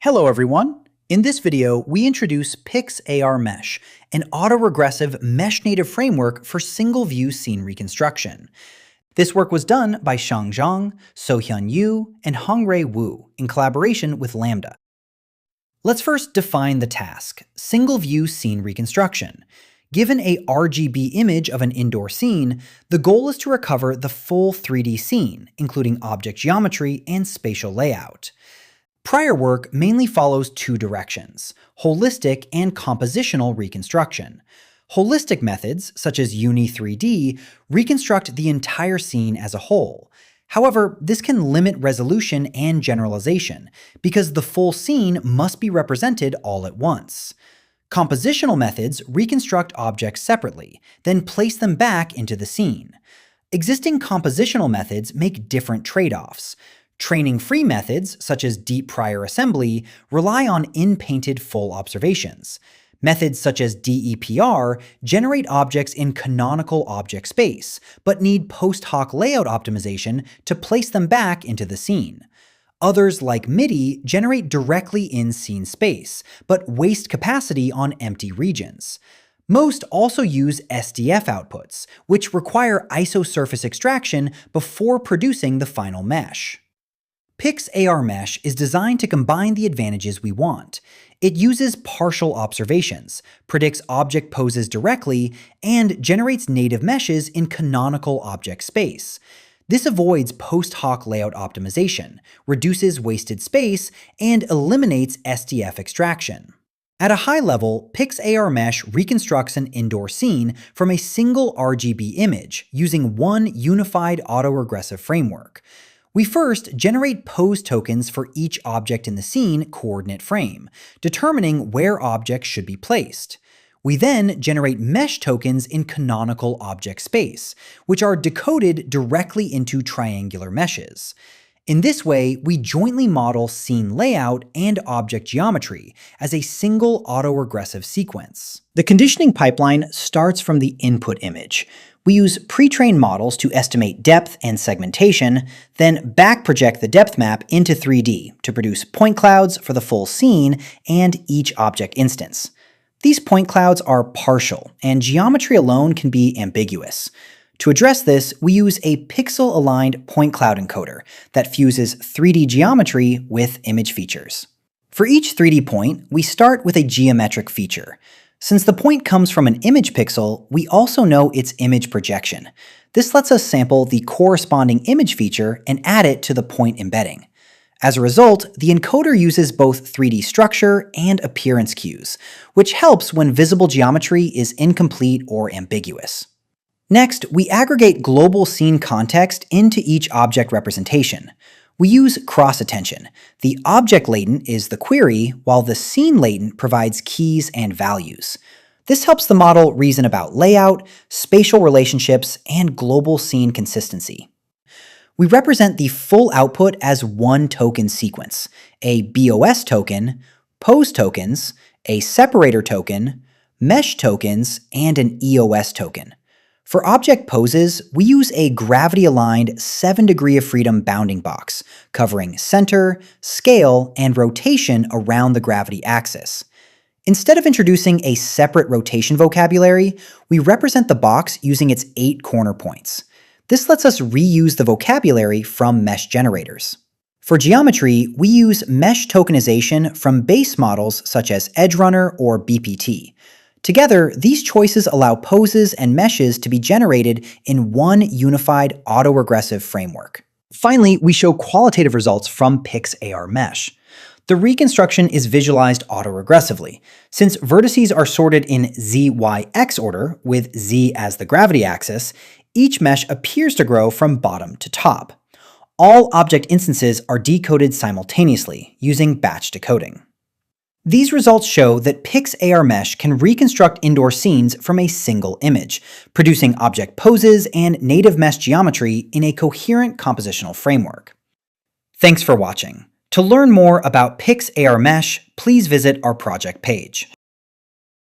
Hello everyone! In this video, we introduce PixARMesh, an autoregressive mesh-native framework for single-view scene reconstruction. This work was done by Shang Zhang, Sohyun Yu, and Hongray Wu in collaboration with Lambda. Let's first define the task, single-view scene reconstruction. Given a RGB image of an indoor scene, the goal is to recover the full 3D scene, including object geometry and spatial layout. Prior work mainly follows two directions, holistic and compositional reconstruction. Holistic methods, such as Uni3D, reconstruct the entire scene as a whole. However, this can limit resolution and generalization, because the full scene must be represented all at once. Compositional methods reconstruct objects separately, then place them back into the scene. Existing compositional methods make different trade-offs. Training-free methods, such as deep prior assembly, rely on in-painted full observations. Methods such as DEPR generate objects in canonical object space, but need post-hoc layout optimization to place them back into the scene. Others, like MIDI, generate directly in scene space, but waste capacity on empty regions. Most also use SDF outputs, which require isosurface extraction before producing the final mesh. PixARMesh is designed to combine the advantages we want. It uses partial observations, predicts object poses directly, and generates native meshes in canonical object space. This avoids post-hoc layout optimization, reduces wasted space, and eliminates SDF extraction. At a high level, PixARMesh reconstructs an indoor scene from a single RGB image using one unified autoregressive framework. We first generate pose tokens for each object in the scene coordinate frame, determining where objects should be placed. We then generate mesh tokens in canonical object space, which are decoded directly into triangular meshes. In this way, we jointly model scene layout and object geometry as a single autoregressive sequence. The conditioning pipeline starts from the input image. We use pre-trained models to estimate depth and segmentation, then back-project the depth map into 3D to produce point clouds for the full scene and each object instance. These point clouds are partial, and geometry alone can be ambiguous. To address this, we use a pixel-aligned point cloud encoder that fuses 3D geometry with image features. For each 3D point, we start with a geometric feature. Since the point comes from an image pixel, we also know its image projection. This lets us sample the corresponding image feature and add it to the point embedding. As a result, the encoder uses both 3D structure and appearance cues, which helps when visible geometry is incomplete or ambiguous. Next, we aggregate global scene context into each object representation. We use cross-attention. The object latent is the query, while the scene latent provides keys and values. This helps the model reason about layout, spatial relationships, and global scene consistency. We represent the full output as one token sequence, a BOS token, pose tokens, a separator token, mesh tokens, and an EOS token. For object poses, we use a gravity-aligned 7 degree of freedom bounding box, covering center, scale, and rotation around the gravity axis. Instead of introducing a separate rotation vocabulary, we represent the box using its 8 corner points. This lets us reuse the vocabulary from mesh generators. For geometry, we use mesh tokenization from base models such as EdgeRunner or BPT. Together, these choices allow poses and meshes to be generated in one unified autoregressive framework. Finally, we show qualitative results from PixARMesh. The reconstruction is visualized autoregressively. Since vertices are sorted in Z-Y-X order, with Z as the gravity axis, each mesh appears to grow from bottom to top. All object instances are decoded simultaneously using batch decoding. These results show that PixARMesh can reconstruct indoor scenes from a single image, producing object poses and native mesh geometry in a coherent compositional framework. Thanks for watching. To learn more about PixARMesh, please visit our project page.